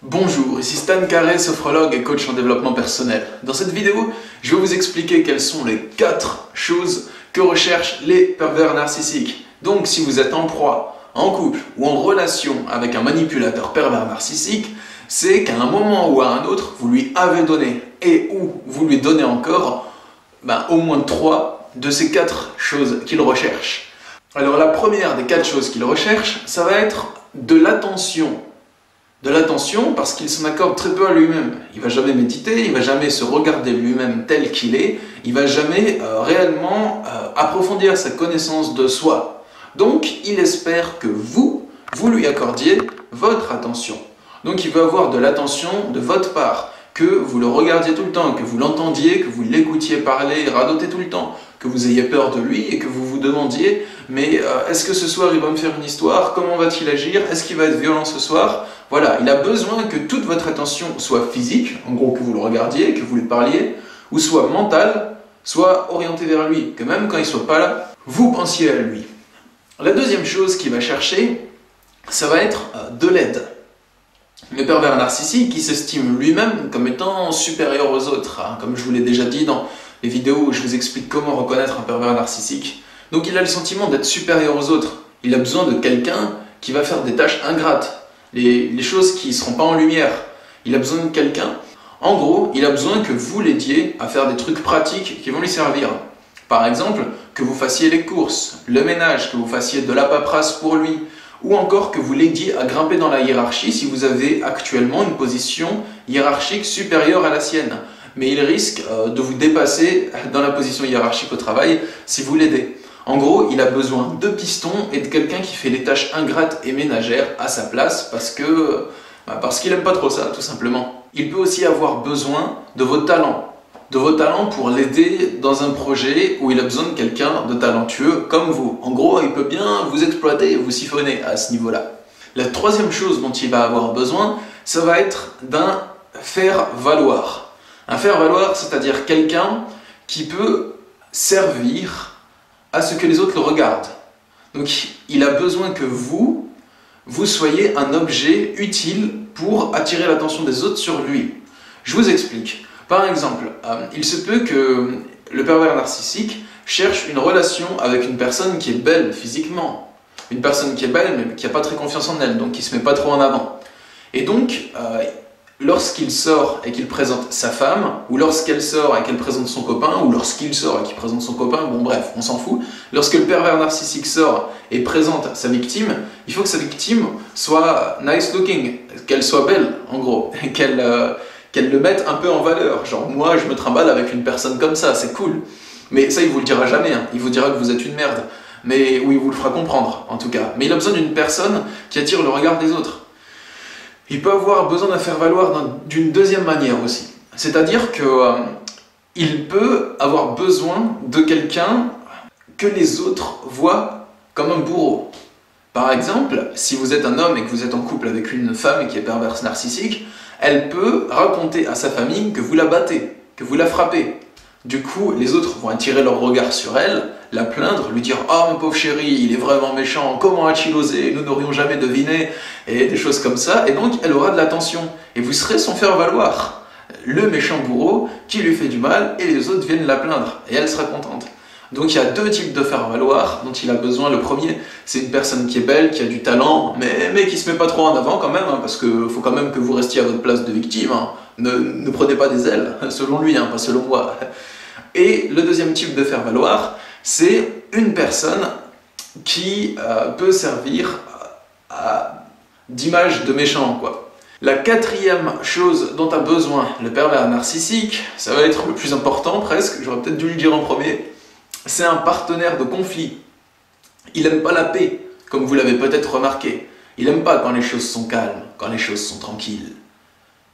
Bonjour, ici Stan Carré, sophrologue et coach en développement personnel. Dans cette vidéo, je vais vous expliquer quelles sont les 4 choses que recherchent les pervers narcissiques. Donc si vous êtes en proie, en couple ou en relation avec un manipulateur pervers narcissique, c'est qu'à un moment ou à un autre, vous lui avez donné et ou vous lui donnez encore au moins 3 de ces 4 choses qu'il recherche. Alors la première des 4 choses qu'il recherche, ça va être de l'attention. De l'attention parce qu'il s'en accorde très peu à lui-même. Il ne va jamais méditer, il ne va jamais se regarder lui-même tel qu'il est, il ne va jamais réellement approfondir sa connaissance de soi. Donc il espère que vous lui accordiez votre attention. Donc il veut avoir de l'attention de votre part, que vous le regardiez tout le temps, que vous l'entendiez, que vous l'écoutiez parler, radoter tout le temps, que vous ayez peur de lui et que vous vous demandiez « mais est-ce que ce soir il va me faire une histoire? Comment va-t-il agir? Est-ce qu'il va être violent ce soir ?» Voilà, il a besoin que toute votre attention soit physique, en gros que vous le regardiez, que vous lui parliez, ou soit mentale, soit orientée vers lui, que même quand il ne soit pas là, vous pensiez à lui. La deuxième chose qu'il va chercher, ça va être de l'aide. Le pervers narcissique, il s'estime lui-même comme étant supérieur aux autres, comme je vous l'ai déjà dit dans les vidéos où je vous explique comment reconnaître un pervers narcissique. Donc il a le sentiment d'être supérieur aux autres. Il a besoin de quelqu'un qui va faire des tâches ingrates, les choses qui ne seront pas en lumière. Il a besoin de quelqu'un. En gros, il a besoin que vous l'aidiez à faire des trucs pratiques qui vont lui servir. Par exemple, que vous fassiez les courses, le ménage, que vous fassiez de la paperasse pour lui, ou encore que vous l'aidiez à grimper dans la hiérarchie si vous avez actuellement une position hiérarchique supérieure à la sienne. Mais il risque de vous dépasser dans la position hiérarchique au travail si vous l'aidez. En gros, il a besoin de pistons et de quelqu'un qui fait les tâches ingrates et ménagères à sa place parce qu'il n'aime pas trop ça, tout simplement. Il peut aussi avoir besoin de vos talents. De vos talents pour l'aider dans un projet où il a besoin de quelqu'un de talentueux comme vous. En gros, il peut bien vous exploiter et vous siphonner à ce niveau-là. La troisième chose dont il va avoir besoin, ça va être d'un faire-valoir. Un faire-valoir, c'est-à-dire quelqu'un qui peut servir à ce que les autres le regardent. Donc, il a besoin que vous soyez un objet utile pour attirer l'attention des autres sur lui. Je vous explique. Par exemple, il se peut que le pervers narcissique cherche une relation avec une personne qui est belle physiquement. Une personne qui est belle mais qui n'a pas très confiance en elle, donc qui ne se met pas trop en avant. Et donc, lorsqu'il sort et qu'il présente sa femme, ou lorsqu'elle sort et qu'elle présente son copain, ou lorsqu'il sort et qu'il présente son copain, bon bref, on s'en fout. Lorsque le pervers narcissique sort et présente sa victime, il faut que sa victime soit nice looking, qu'elle soit belle, en gros, qu'elle le mette un peu en valeur. Genre, moi, je me trimballe avec une personne comme ça, c'est cool. Mais ça, il vous le dira jamais, hein. Il vous dira que vous êtes une merde. Ou il vous le fera comprendre, en tout cas. Mais il a besoin d'une personne qui attire le regard des autres. Il peut avoir besoin d'un faire-valoir d'une deuxième manière aussi. C'est-à-dire qu'il peut avoir besoin de quelqu'un que les autres voient comme un bourreau. Par exemple, si vous êtes un homme et que vous êtes en couple avec une femme qui est perverse narcissique, elle peut raconter à sa famille que vous la battez, que vous la frappez. Du coup, les autres vont attirer leur regard sur elle, la plaindre, lui dire « Ah, mon pauvre chéri, il est vraiment méchant, comment a-t-il osé? Nous n'aurions jamais deviné ?» et des choses comme ça. Et donc, elle aura de l'attention. Et vous serez son faire-valoir. Le méchant bourreau qui lui fait du mal et les autres viennent la plaindre. Et elle sera contente. Donc, il y a 2 types de faire-valoir dont il a besoin. Le premier, c'est une personne qui est belle, qui a du talent, mais qui ne se met pas trop en avant quand même, hein, parce qu'il faut quand même que vous restiez à votre place de victime. Hein. Ne prenez pas des ailes, selon lui, hein, pas selon moi. Et le deuxième type de faire-valoir, c'est une personne qui peut servir d'image de méchant, quoi. La 4e chose dont a besoin le pervers narcissique, ça va être le plus important presque, j'aurais peut-être dû le dire en premier, c'est un partenaire de conflit. Il n'aime pas la paix, comme vous l'avez peut-être remarqué. Il n'aime pas quand les choses sont calmes, quand les choses sont tranquilles.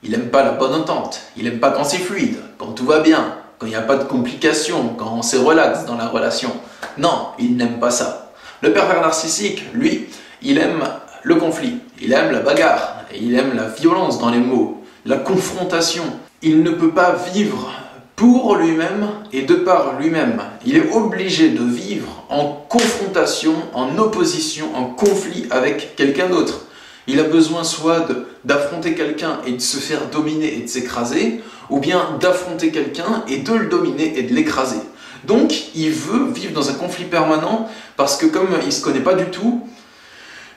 Il n'aime pas la bonne entente, il n'aime pas quand c'est fluide, quand tout va bien, quand il n'y a pas de complications, quand c'est relax dans la relation. Non, il n'aime pas ça. Le pervers narcissique, lui, il aime le conflit, il aime la bagarre, il aime la violence dans les mots, la confrontation. Il ne peut pas vivre pour lui-même et de par lui-même. Il est obligé de vivre en confrontation, en opposition, en conflit avec quelqu'un d'autre. Il a besoin soit d'affronter quelqu'un et de se faire dominer et de s'écraser, ou bien d'affronter quelqu'un et de le dominer et de l'écraser. Donc, il veut vivre dans un conflit permanent parce que comme il ne se connaît pas du tout,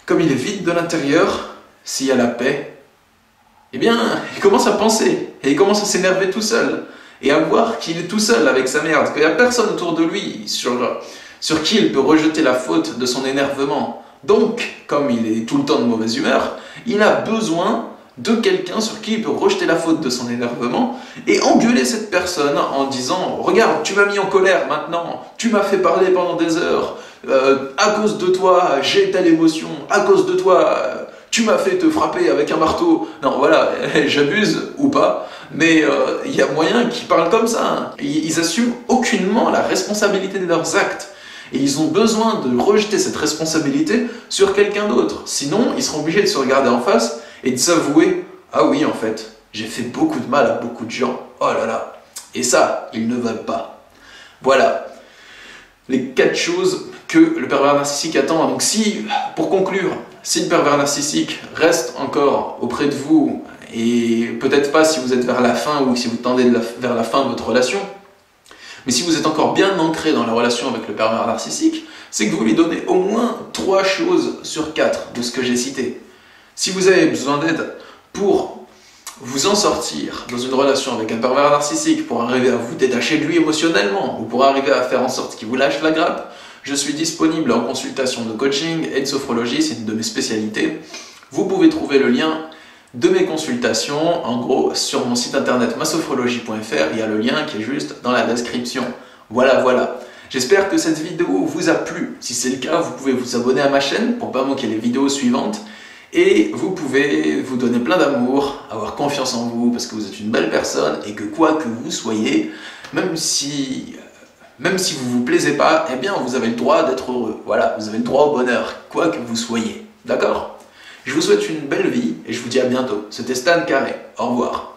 comme il est vide de l'intérieur, s'il y a la paix, eh bien, il commence à penser et il commence à s'énerver tout seul et à voir qu'il est tout seul avec sa merde, qu'il n'y a personne autour de lui sur qui il peut rejeter la faute de son énervement. Donc, comme il est tout le temps de mauvaise humeur, il a besoin de quelqu'un sur qui il peut rejeter la faute de son énervement et engueuler cette personne en disant « Regarde, tu m'as mis en colère maintenant, tu m'as fait parler pendant des heures, à cause de toi, j'ai telle émotion, à cause de toi, tu m'as fait te frapper avec un marteau. » Non, voilà, j'abuse ou pas, mais il y a moyen qu'ils parlent comme ça. Hein. Ils assument aucunement la responsabilité de leurs actes. Et ils ont besoin de rejeter cette responsabilité sur quelqu'un d'autre. Sinon, ils seront obligés de se regarder en face et de s'avouer « Ah oui, en fait, j'ai fait beaucoup de mal à beaucoup de gens. Oh là là !» Et ça, ils ne veulent pas. Voilà les 4 choses que le pervers narcissique attend. Donc pour conclure, si le pervers narcissique reste encore auprès de vous, et peut-être pas si vous êtes vers la fin ou si vous tendez vers la fin de votre relation, mais si vous êtes encore bien ancré dans la relation avec le pervers narcissique, c'est que vous lui donnez au moins 3 choses sur 4 de ce que j'ai cité. Si vous avez besoin d'aide pour vous en sortir dans une relation avec un pervers narcissique, pour arriver à vous détacher de lui émotionnellement, ou pour arriver à faire en sorte qu'il vous lâche la grappe, je suis disponible en consultation de coaching et de sophrologie, c'est une de mes spécialités. Vous pouvez trouver le lien de mes consultations, en gros, sur mon site internet masophrologie.fr, il y a le lien qui est juste dans la description. Voilà. J'espère que cette vidéo vous a plu. Si c'est le cas, vous pouvez vous abonner à ma chaîne pour ne pas manquer les vidéos suivantes. Et vous pouvez vous donner plein d'amour, avoir confiance en vous, parce que vous êtes une belle personne et que quoi que vous soyez, même si vous vous plaisez pas, eh bien vous avez le droit d'être heureux. Voilà, vous avez le droit au bonheur, quoi que vous soyez. D'accord ? Je vous souhaite une belle vie et je vous dis à bientôt. C'était Stan Carré. Au revoir.